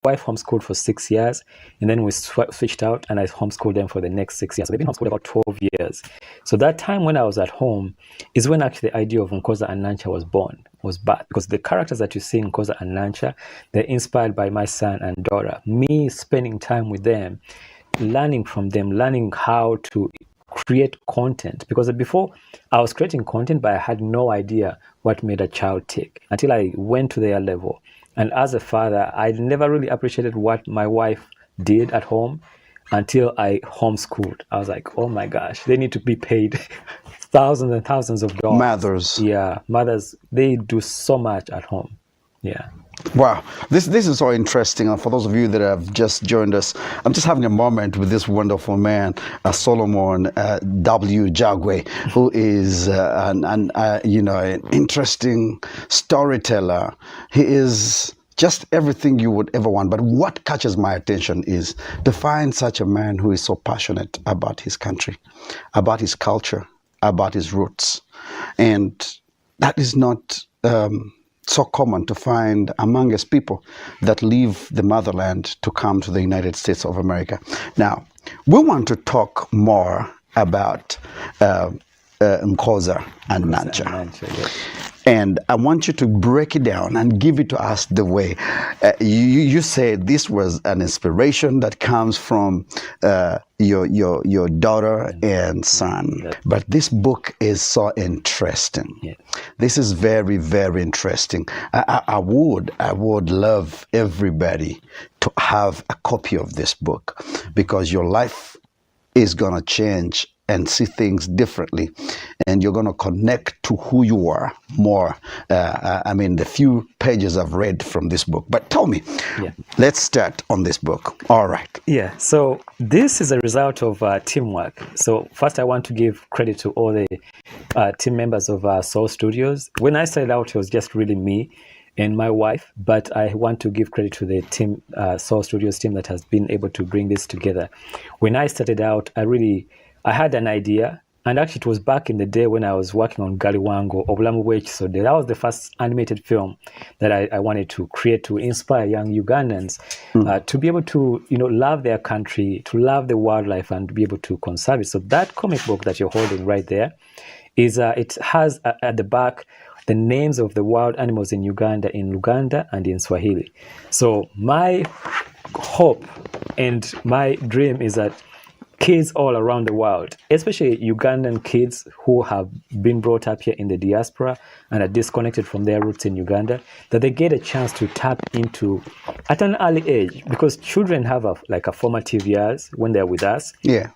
wife homeschooled for 6 years, and then we switched out, and I homeschooled them for the next 6 years. So they've been homeschooled about 12 years. So that time when I was at home is when actually the idea of Coza and Nancy was born, was birthed. Because the characters that you see in Coza and Nancy, they're inspired by my son and daughter. Me spending time with them, learning from them, learning how to create content. Because before I was creating content, but I had no idea what made a child tick until I went to their level. And as a father, I never really appreciated what my wife did at home until I homeschooled. I was like, oh my gosh, they need to be paid thousands and thousands of dollars. Mothers. Yeah, mothers, they do so much at home. Yeah. Wow, this is so interesting. And for those of you that have just joined us, I'm just having a moment with this wonderful man, Solomon W. Jagwe, who is an interesting storyteller. He is just everything you would ever want. But what catches my attention is to find such a man who is so passionate about his country, about his culture, about his roots. And that is not so common to find among us people that leave the motherland to come to the United States of America. Now, we want to talk more about Coza and Nancy. And I want you to break it down and give it to us the way. You said this was an inspiration that comes from your daughter and son. But this book is so interesting. Yeah. This is very, very interesting. I would love everybody to have a copy of this book, because your life is going to change and see things differently, and you're going to connect to who you are more. The few pages I've read from this book. But tell me, let's start on this book. All right. Yeah, so this is a result of teamwork. So first I want to give credit to all the team members of Soul Studios. When I started out, it was just really me and my wife, but I want to give credit to the team, Soul Studios team, that has been able to bring this together. When I started out, I had an idea, and actually it was back in the day when I was working on Galiwango, Obulamu Bwekiso. That was the first animated film that I wanted to create to inspire young Ugandans to be able to, love their country, to love the wildlife, and to be able to conserve it. So that comic book that you're holding right there is, it has at the back the names of the wild animals in Uganda and in Swahili. So my hope and my dream is that kids all around the world, especially Ugandan kids who have been brought up here in the diaspora and are disconnected from their roots in Uganda, that they get a chance to tap into at an early age, because children have a formative years when they're with us. Yeah.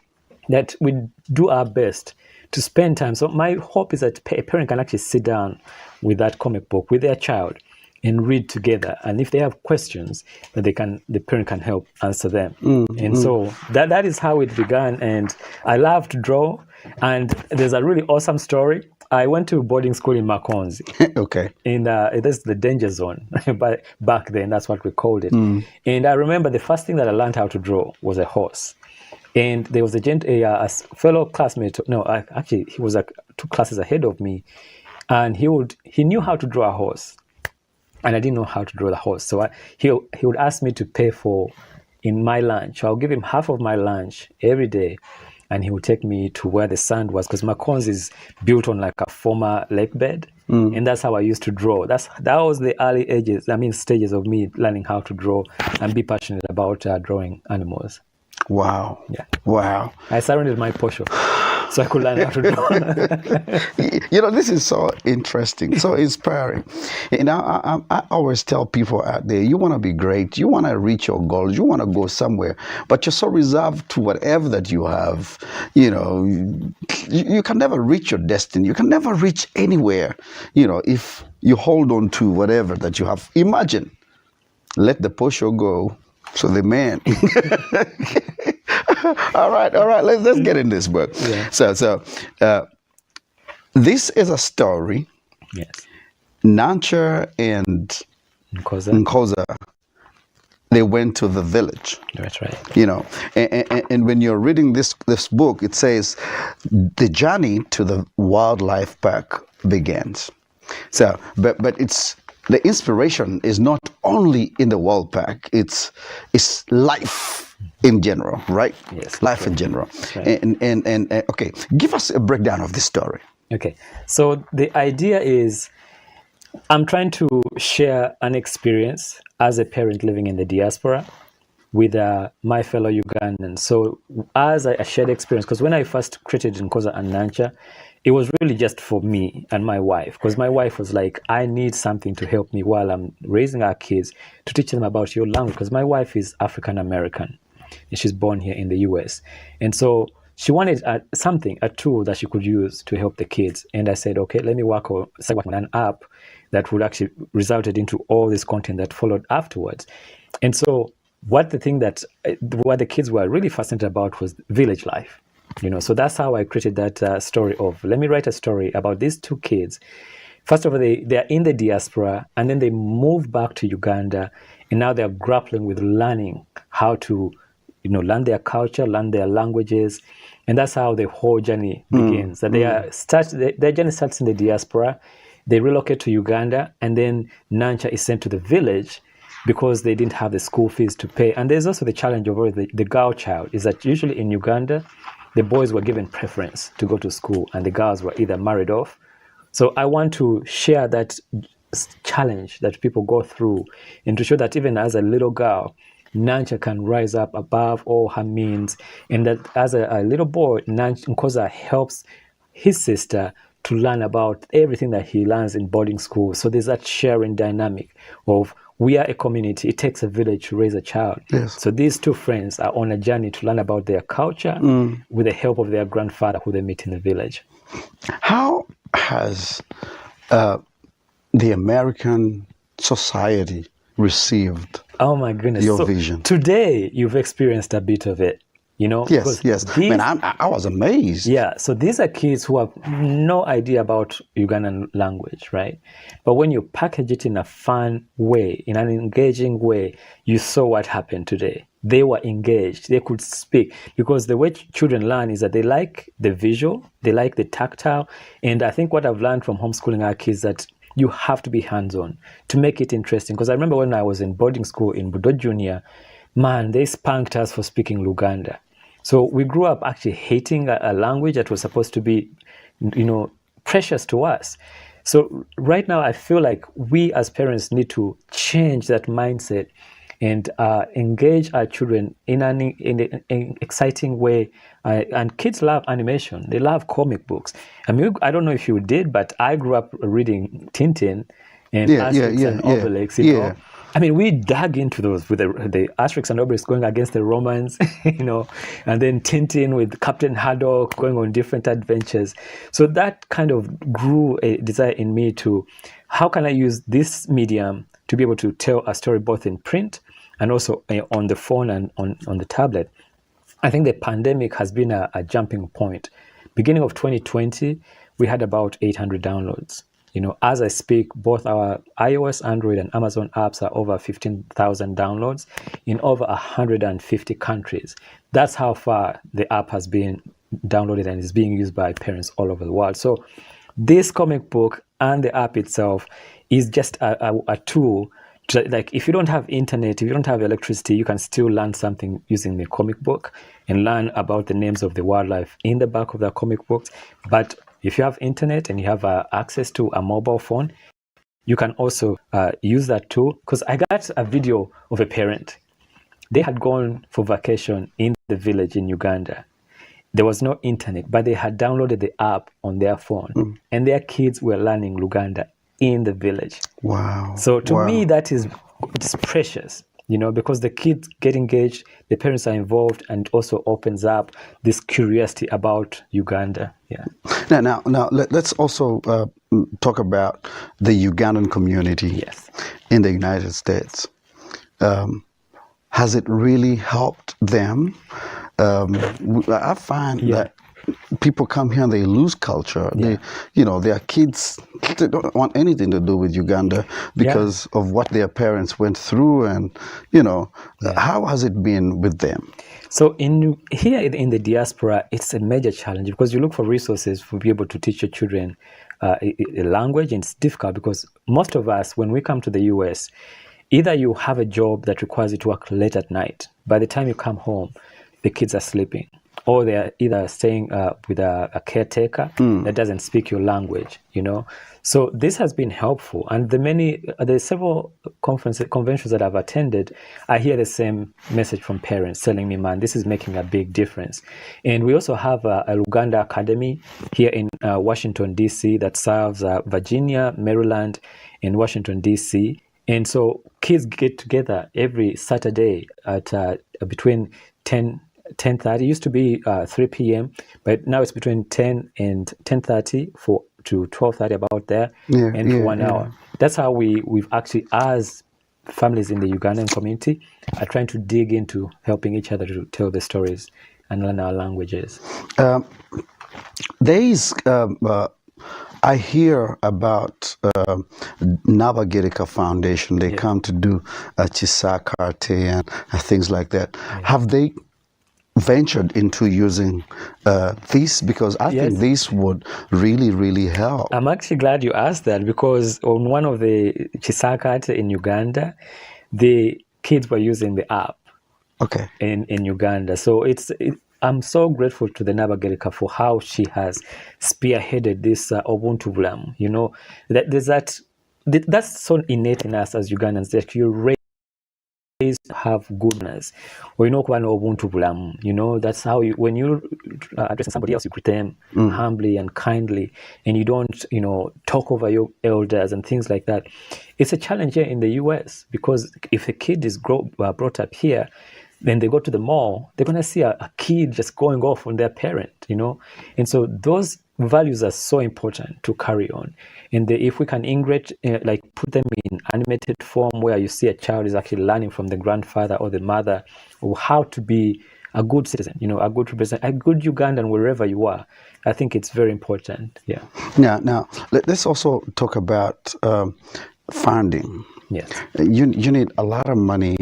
That we do our best to spend time. So my hope is that a parent can actually sit down with that comic book with their child and read together, and if they have questions, that the parent can help answer them. So that is how it began. And I love to draw, and there's a really awesome story. I went to boarding school in Makonzi. Okay. And that's the danger zone, but back then that's what we called it. And I remember the first thing that I learned how to draw was a horse. And there was a fellow classmate. No, actually he was 2 classes ahead of me, and he knew how to draw a horse. And I didn't know how to draw the horse. So he would ask me to pay for in my lunch. I'll give him half of my lunch every day, and he would take me to where the sand was, because Makonzi is built on a former lake bed. And that's how I used to draw. That was the early stages of me learning how to draw and be passionate about drawing animals. Wow. Yeah. Wow. I surrounded my Porsche so I could learn how to draw. This is so interesting, so inspiring. I always tell people out there, you want to be great, you want to reach your goals, you want to go somewhere, but you're so reserved to whatever that you have. You can never reach your destiny. You can never reach anywhere, if you hold on to whatever that you have. Imagine, let the Porsche go. So the man. all right. Let's get in this book. Yeah. So this is a story. Yes. Nancy and Coza, they went to the village. That's right. And when you're reading this book, it says the journey to the wildlife park begins. So, but it's the inspiration is not only in the World Pack, it's life in general, right? Yes, Life in general. right. And okay, give us a breakdown of this story. Okay, so the idea is I'm trying to share an experience as a parent living in the diaspora with my fellow Ugandans. So as a shared experience, because when I first created in Coza and Nancy, it was really just for me and my wife, because my wife was like, I need something to help me while I'm raising our kids to teach them about your language, because my wife is African American and she's born here in the US. And so she wanted something, a tool that she could use to help the kids. And I said, okay, let me start working on an app that would actually resulted into all this content that followed afterwards. And so what the kids were really fascinated about was village life. So that's how I created that story of, let me write a story about these two kids. First of all, they are in the diaspora, and then they moved back to Uganda, and now they're grappling with learning how to, learn their culture, learn their languages, and that's how the whole journey begins. That their journey starts in the diaspora, they relocate to Uganda, and then Nancha is sent to the village because they didn't have the school fees to pay. And there's also the challenge of the girl child, is that usually in Uganda, the boys were given preference to go to school, and the girls were either married off. So I want to share that challenge that people go through, and to show that even as a little girl, Nancha can rise up above all her means, and that as a little boy, Nkosa helps his sister to learn about everything that he learns in boarding school. So there's that sharing dynamic of, we are a community. It takes a village to raise a child. Yes. So these two friends are on a journey to learn about their culture with the help of their grandfather who they meet in the village. How has the American society received my goodness, your vision? Today, you've experienced a bit of it. Yes. I was amazed. Yeah, so these are kids who have no idea about Ugandan language, right? But when you package it in a fun way, in an engaging way, you saw what happened today. They were engaged. They could speak, because the way children learn is that they like the visual, they like the tactile. And I think what I've learned from homeschooling our kids is that you have to be hands-on to make it interesting. Because I remember when I was in boarding school in Budo Junior, man, they spanked us for speaking Luganda. So we grew up actually hating a language that was supposed to be, precious to us. So right now, I feel like we as parents need to change that mindset and engage our children in an exciting way. And kids love animation. They love comic books. I mean, I don't know if you did, but I grew up reading Tintin and Asterix and Obelix, you know. I mean, we dug into those with the Asterix and Obelix going against the Romans, and then Tintin with Captain Haddock going on different adventures. So that kind of grew a desire in me to, how can I use this medium to be able to tell a story both in print and also on the phone and on the tablet. I think the pandemic has been a jumping point. Beginning of 2020, we had about 800 downloads. As I speak, both our iOS, Android, and Amazon apps are over 15,000 downloads in over 150 countries. That's how far the app has been downloaded and is being used by parents all over the world. So this comic book and the app itself is just a tool to, like, if you don't have internet, if you don't have electricity, you can still learn something using the comic book and learn about the names of the wildlife in the back of the comic books. But if you have internet and you have access to a mobile phone, you can also use that tool. Because I got a video of a parent. They had gone for vacation in the village in Uganda. There was no internet, but they had downloaded the app on their phone, and their kids were learning Luganda in the village. Wow. So to me, that is precious, because the kids get engaged, the parents are involved, and also opens up this curiosity about Uganda. Yeah. Now, let's also talk about the Ugandan community in the United States. Has it really helped them? I find that people come here and they lose culture. Their kids, they don't want anything to do with Uganda because of what their parents went through, and how has it been with them? So here in the diaspora, it's a major challenge because you look for resources to be able to teach your children a language, and it's difficult because most of us, when we come to the US, either you have a job that requires you to work late at night. By the time you come home, the kids are sleeping, or they're either staying with a caretaker that doesn't speak your language, So this has been helpful. And there's several conventions that I've attended, I hear the same message from parents telling me, man, this is making a big difference. And we also have a Uganda Academy here in Washington, D.C. that serves Virginia, Maryland, and Washington, D.C. And so kids get together every Saturday at between 10:30. It used to be 3 p.m., but now it's between 10 and 10:30 to 12:30, about there, and for 1 hour. That's how we've actually, as families in the Ugandan community, are trying to dig into helping each other to tell the stories and learn our languages. There is, I hear about Nabagereka Foundation. They come to do Chisakarte and things like that. Have they ventured into using this? Because I think this would really, really help. I'm actually glad you asked that, because on one of the Chisakate in Uganda, the kids were using the app. Okay. In Uganda. So I'm so grateful to the Nabagereka for how she has spearheaded this Ubuntu Bulamu. That's so innate in us as Ugandans, that you raise to have goodness, or Ubuntu Bulamu. That's how when you addressing somebody else, you greet them humbly and kindly, and you don't talk over your elders and things like that. It's a challenge here in the US, because if a kid is brought up here, then they go to the mall, they're going to see a kid just going off on their parent, And so those values are so important to carry on. And if we can put them in animated form, where you see a child is actually learning from the grandfather or the mother, or how to be a good citizen, a good representative, a good Ugandan wherever you are, I think it's very important. Yeah. Now let's also talk about funding. Yes. You need a lot of money,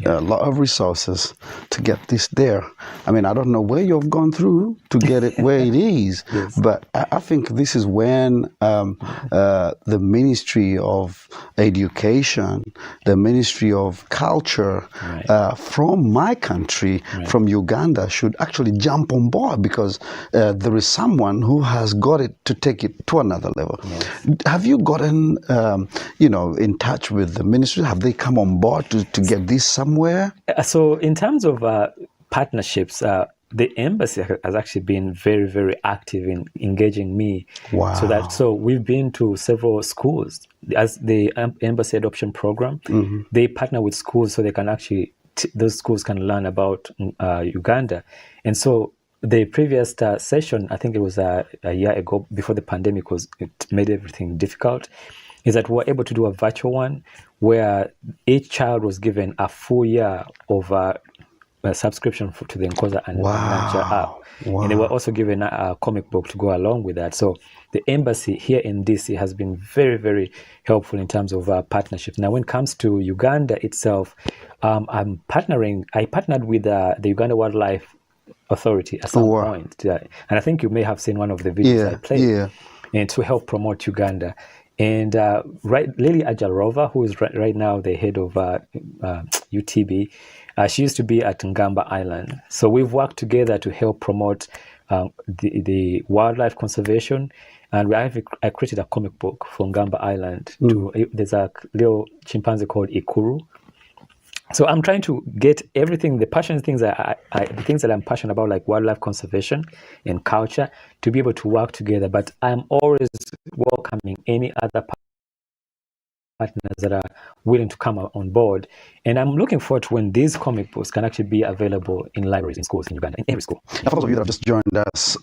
a lot of resources to get this there. I mean, I don't know where you've gone through to get it where it is, but I think this is when the Ministry of Education, the Ministry of Culture from my country, from Uganda, should actually jump on board, because there is someone who has got it to take it to another level. Have you gotten, in touch with the ministry? Have they come on board to get this somewhere? So in terms of partnerships, the embassy has actually been very, very active in engaging me. Wow. So we've been to several schools as the embassy adoption program. They partner with schools so they can actually, those schools can learn about Uganda. And so the previous session, I think it was a year ago, before the pandemic, it made everything difficult, is that we're able to do a virtual one where each child was given a full year of a subscription to the Coza and Nancy app. And they were also given a comic book to go along with that. So the embassy here in DC has been very, very helpful in terms of partnerships. Now, when it comes to Uganda itself, I partnered with the Uganda Wildlife Authority at some point. And I think you may have seen one of the videos I played. And to help promote Uganda. And Lily Ajarova, who is right now the head of UTB, she used to be at Ngamba Island. So we've worked together to help promote the wildlife conservation. And I created a comic book for Ngamba Island. There's a little chimpanzee called Ikuru. So I'm trying to get everything, the things that I'm passionate about, like wildlife conservation and culture, to be able to work together. But I'm always welcoming any other partners that are willing to come on board. And I'm looking forward to when these comic books can actually be available in libraries, in schools in Uganda, in every school. For those of you that have just joined us,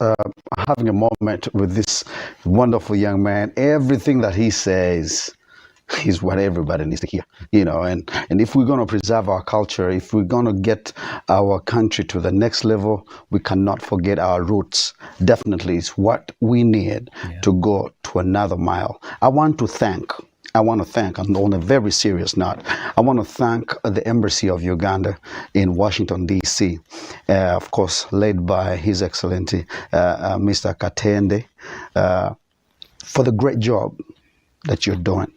having a moment with this wonderful young man, everything that he says is what everybody needs to hear, and if we're going to preserve our culture, if we're going to get our country to the next level, we cannot forget our roots. Definitely, it's what we need to go to another mile. I want to thank, and on a very serious note, I want to thank the Embassy of Uganda in Washington, D.C., of course, led by His Excellency, Mr. Katende, for the great job that you're doing.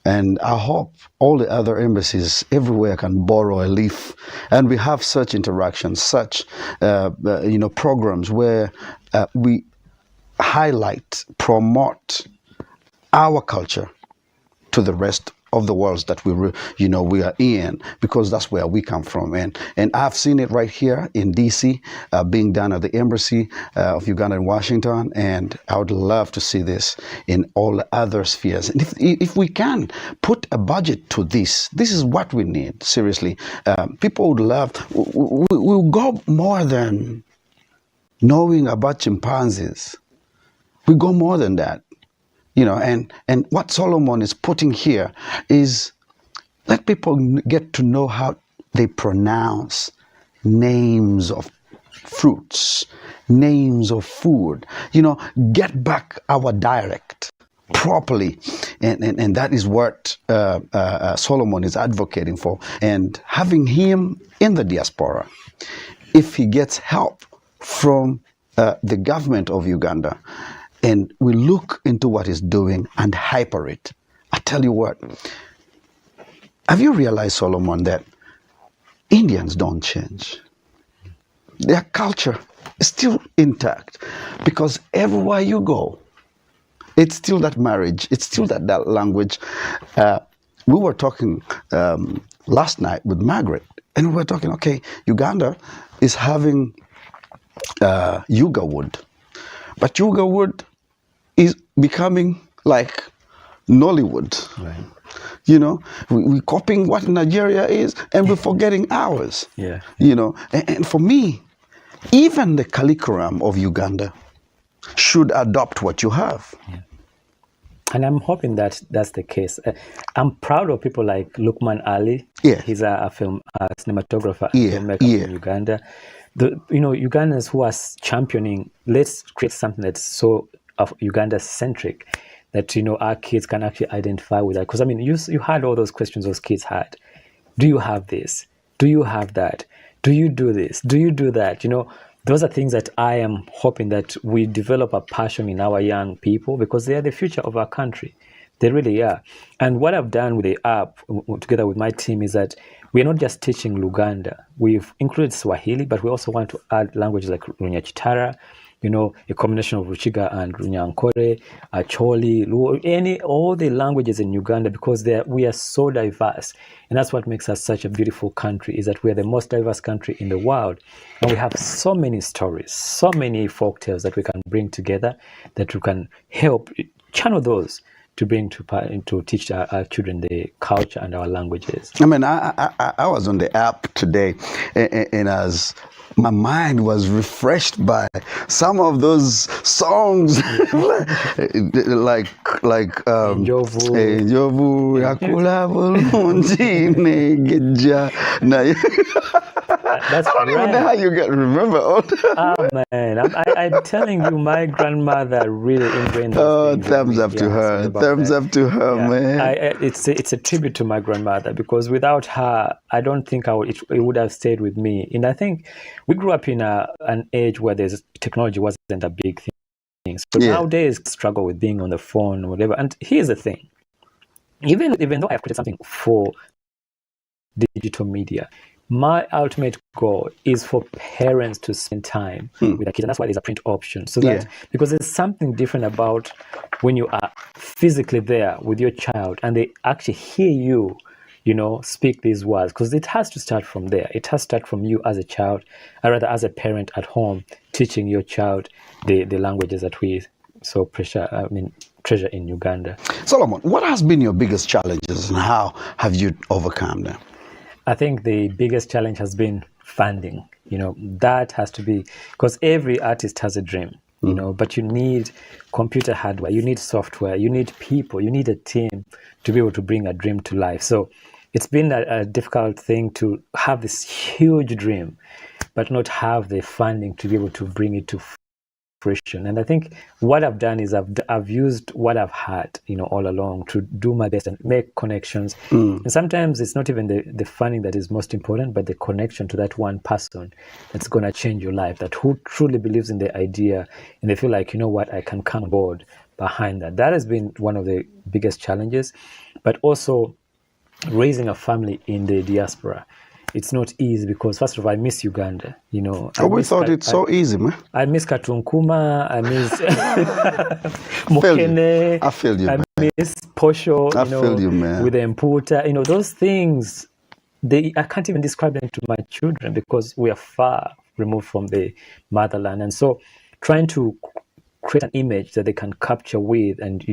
And I hope all the other embassies everywhere can borrow a leaf. And we have such interactions, such programs where we highlight, promote our culture to the rest of the worlds that we are in, because that's where we come from. And I've seen it right here in DC, being done at the Embassy of Uganda in Washington, and I would love to see this in all other spheres. And if we can put a budget to this is what we need, seriously. People would love, we'll go more than knowing about chimpanzees. We go more than that. And what Solomon is putting here is let people get to know how they pronounce names of fruits, names of food, get back our dialect properly. And that is what Solomon is advocating for. And having him in the diaspora, if he gets help from the government of Uganda, and we look into what he's doing and hyper it. I tell you what, have you realized, Solomon, that Indians don't change? Their culture is still intact, because everywhere you go, it's still that marriage, it's still that language. We were talking last night with Margaret, and we were talking, okay, Uganda is having Yuga wood, but Yuga wood is becoming like Nollywood. Right. We're copying what Nigeria is, and we're forgetting ours. Yeah. And for me, even the curriculum of Uganda should adopt what you have. Yeah. And I'm hoping that that's the case. I'm proud of people like Lukman Ali. Yeah. He's a cinematographer, filmmaker in Uganda. Ugandans who are championing, let's create something that's so of Uganda-centric, that our kids can actually identify with that. Because you had all those questions those kids had. Do you have this? Do you have that? Do you do this? Do you do that? Those are things that I am hoping that we develop a passion in our young people, because they are the future of our country. They really are. And what I've done with the app, together with my team, is that we're not just teaching Luganda. We've included Swahili, but we also want to add languages like Runyachitara, a combination of Ruchiga and Runyankore, Acholi, all the languages in Uganda, because we are so diverse. And that's what makes us such a beautiful country, is that we are the most diverse country in the world. And we have so many stories, so many folk tales that we can bring together, that we can help channel those to bring to teach our children the culture and our languages. I was on the app today, and as my mind was refreshed by some of those songs, like Njovu yakula bulungi negeja na. That's I don't even know how you remember all that. Oh man, I'm telling you, my grandmother really ingrained those things. Thumbs up to her. Thumbs up to her, man. It's a tribute to my grandmother, because without her, I don't think it would have stayed with me. And I think we grew up in an age where technology wasn't a big thing. So nowadays, struggle with being on the phone or whatever. And here's the thing: even though I've created something for digital media, my ultimate goal is for parents to spend time with their kids, and that's why there's a print option. So that because there's something different about when you are physically there with your child and they actually hear you, speak these words, because it has to start from there. It has to start from you as a child, or rather as a parent at home, teaching your child the languages that we so treasure in Uganda. Solomon, what has been your biggest challenges, and how have you overcome them? I think the biggest challenge has been funding. That has to be, because every artist has a dream, but you need computer hardware, you need software, you need people, you need a team to be able to bring a dream to life. So it's been a difficult thing to have this huge dream, but not have the funding to be able to bring it to fruition. And I think what I've done is I've used what I've had, all along, to do my best and make connections. And sometimes it's not even the funding that is most important, but the connection to that one person that's going to change your life, that who truly believes in the idea, and they feel like, I can come on board behind that. That has been one of the biggest challenges, but also raising a family in the diaspora. It's not easy because, first of all, I miss Uganda. You know, Oh, we thought it's so easy, man. I miss Katunkuma. I miss Feel you. Mokene. I feel you, man. Miss Posho. I feel you, man. With the Mputa. You know, those things. I can't even describe them to my children because we are far removed from the motherland, and so trying to create an image that they can capture with, and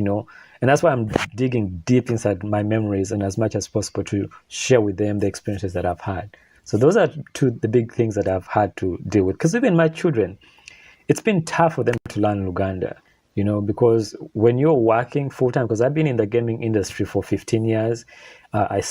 that's why I'm digging deep inside my memories and as much as possible to share with them the experiences that I've had. So those are the big things that I've had to deal with, because even my children, it's been tough for them to learn Luganda, because when you're working full time, because I've been in the gaming industry for 15 years, I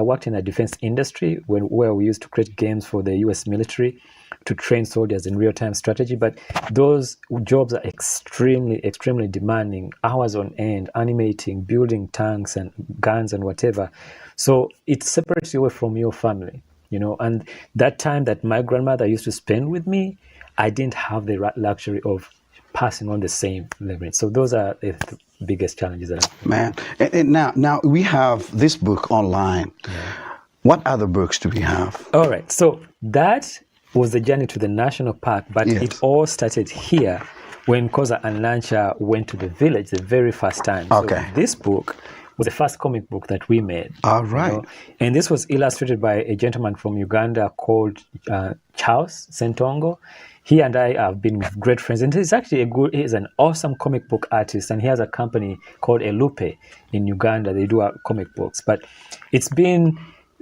worked in the defense industry where we used to create games for the US military to train soldiers in real-time strategy. But those jobs are extremely, extremely demanding, hours on end, animating, building tanks and guns and whatever. So it separates you away from your family, and that time that my grandmother used to spend with me, I didn't have the luxury of passing on the same leverage. So those are the biggest challenges that I've Man, and now we have this book online. Yeah. What other books do we have? All right. So that was the journey to the national park, but it all started here when Coza and Nancy went to the village the very first time. Okay. So this book was the first comic book that we made. All right. And this was illustrated by a gentleman from Uganda called Charles Sentongo. He and I have been great friends, and he's actually he's an awesome comic book artist, and he has a company called Elupe in Uganda. They do comic books, but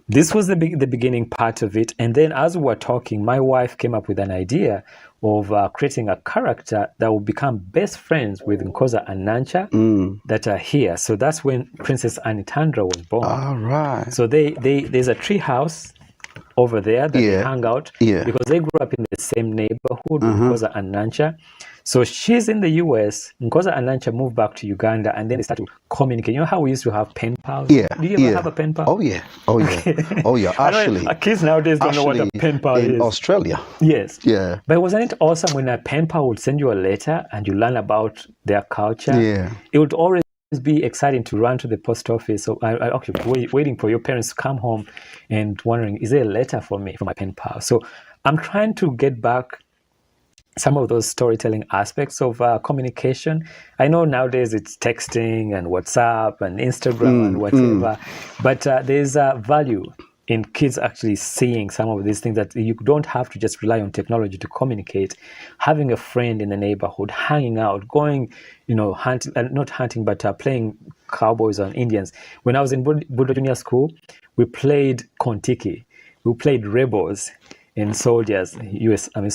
this was the beginning part of it. And then as we were talking, my wife came up with an idea of creating a character that will become best friends with Coza and Nancy that are here. So that's when Princess Anitandra was born. All right. So there's a tree house over there that they hang out because they grew up in the same neighborhood with Coza and Nancy. So she's in the US, Coza and Nancy moved back to Uganda, and then they start to communicate. You know how we used to have pen pals? Yeah. Do you ever have a pen pal? Oh yeah. Oh yeah. Actually, kids nowadays don't know what a pen pal is. In Australia. Yes. Yeah. But wasn't it awesome when a pen pal would send you a letter and you learn about their culture? Yeah. It would always be exciting to run to the post office. So I actually waiting for your parents to come home and wondering, is there a letter for me from my pen pal? So I'm trying to get back some of those storytelling aspects of communication. I know nowadays it's texting and WhatsApp and Instagram and whatever, but there's value in kids actually seeing some of these things, that you don't have to just rely on technology to communicate. Having a friend in the neighborhood, hanging out, going, hunting, not hunting, but playing cowboys and Indians. When I was in Budo Junior School, we played Kontiki. We played rebels and soldiers, Ugandan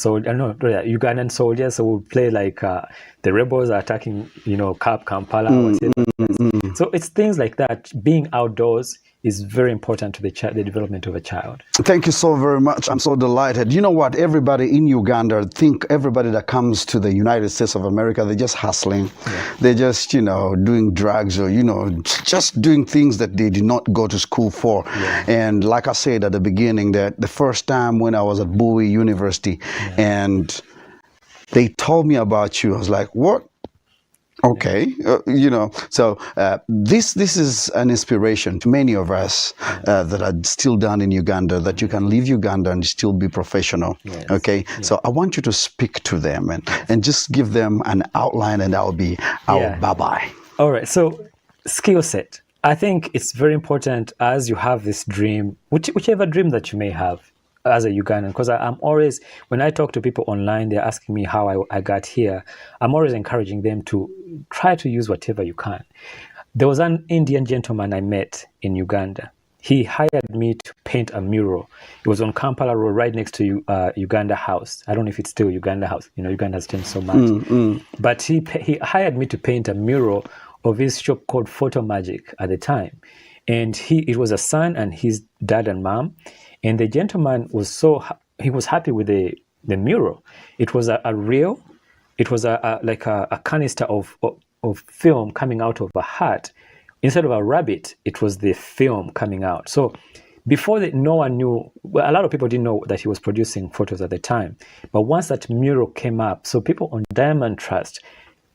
soldiers. So we play like the rebels are attacking, Kampala, whatever. So it's things like that. Being outdoors is very important to the development of a child. Thank you so very much. I'm so delighted. You know what? Everybody in Uganda, everybody that comes to the United States of America, they're just hustling. Yeah. They're just, doing drugs or, just doing things that they did not go to school for. Yeah. And like I said at the beginning, that the first time when I was at Bowie University and they told me about you, I was like, what? Okay, so this is an inspiration to many of us that are still down in Uganda, that you can leave Uganda and still be professional. Yes. Okay, so I want you to speak to them and just give them an outline, and that will be our bye-bye. All right, so skill set. I think it's very important as you have this dream, whichever dream that you may have as a Ugandan, because I'm always, when I talk to people online, they're asking me how I got here. I'm always encouraging them to try to use whatever you can. There was an Indian gentleman I met in Uganda. He hired me to paint a mural. It was on Kampala Road, right next to Uganda House. I don't know if it's still Uganda House. Uganda has changed so much. But he hired me to paint a mural of his shop called Photo Magic at the time. And it was a son and his dad and mom. And the gentleman was he was happy with the mural. It was a reel. It was like a canister of film coming out of a hat. Instead of a rabbit, it was the film coming out. So before that, no one knew. Well, a lot of people didn't know that he was producing photos at the time. But once that mural came up, so people on Diamond Trust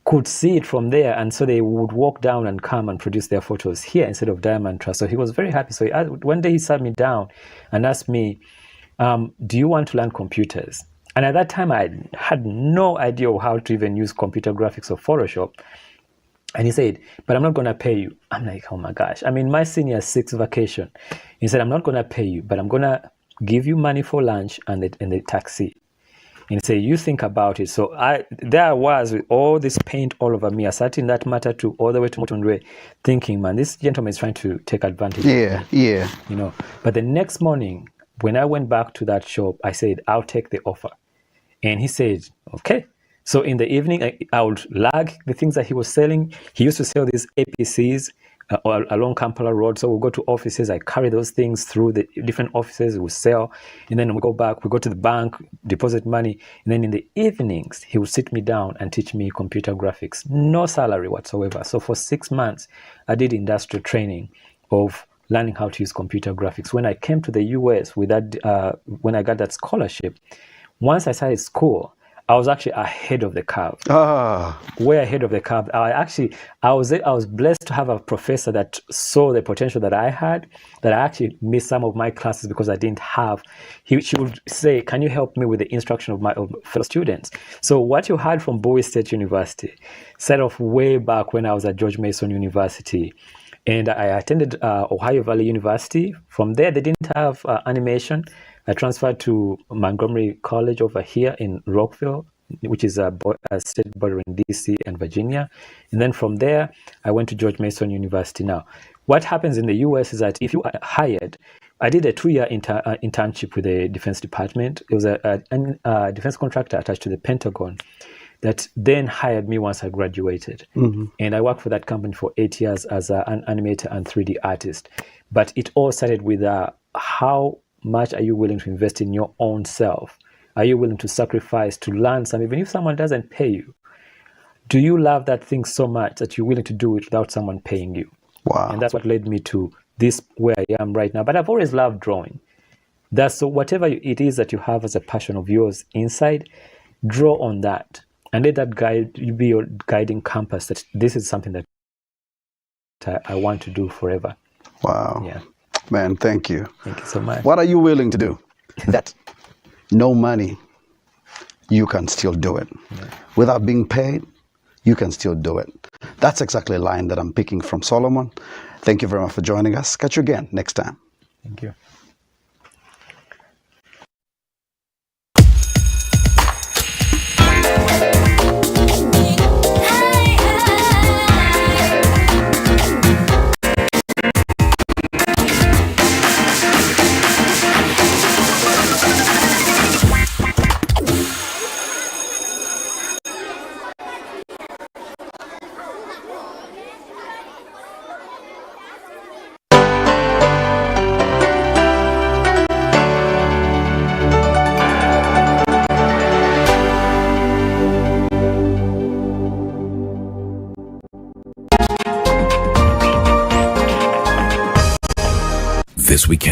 could see it from there, and so they would walk down and come and produce their photos here instead of Diamond Trust. So he was very happy. So one day he sat me down and asked me, do you want to learn computers? And at that time, I had no idea how to even use computer graphics or Photoshop. And he said, but I'm not going to pay you. I'm like, oh my gosh. I'm in my senior 6 vacation. He said, I'm not going to pay you, but I'm going to give you money for lunch and the taxi. And he said, you think about it. So there I was with all this paint all over me. I sat in that matter to all the way to Motondwe thinking, man, this gentleman is trying to take advantage of me. Yeah. You know, but the next morning, when I went back to that shop, I said, I'll take the offer. And he said, okay. So in the evening, I would lug the things that he was selling. He used to sell these APCs along Kampala Road. So we'll go to offices. I carry those things through the different offices. We sell. And then we go back. We go to the bank, deposit money. And then in the evenings, he would sit me down and teach me computer graphics. No salary whatsoever. So for 6 months, I did industrial training of learning how to use computer graphics. When I came to the US with that, when I got that scholarship, once I started school, I was actually ahead of the curve. Way ahead of the curve. I was blessed to have a professor that saw the potential that I had, that I actually missed some of my classes because I didn't have. She would say, can you help me with the instruction of my fellow students? So what you heard from Bowie State University set off way back when I was at George Mason University. And I attended Ohio Valley University. From there, they didn't have animation. I transferred to Montgomery College over here in Rockville, which is a state border in DC and Virginia. And then from there, I went to George Mason University. Now, what happens in the US is that if you are hired, I did a 2-year internship with the Defense Department. It was a defense contractor attached to the Pentagon that then hired me once I graduated. Mm-hmm. And I worked for that company for 8 years as an animator and 3D artist. But it all started with how much are you willing to invest in your own self? Are you willing to sacrifice to learn something, even if someone doesn't pay you? Do you love that thing so much that you're willing to do it without someone paying you? Wow. And that's what led me to this where I am right now. But I've always loved drawing. So whatever it is that you have as a passion of yours inside, draw on that. And let that be your guiding compass that this is something that I want to do forever. Wow. Yeah. Man, thank you. Thank you so much. What are you willing to do? That no money, you can still do it. Yeah. Without being paid, you can still do it. That's exactly a line that I'm picking from Solomon. Thank you very much for joining us. Catch you again next time. Thank you. This weekend.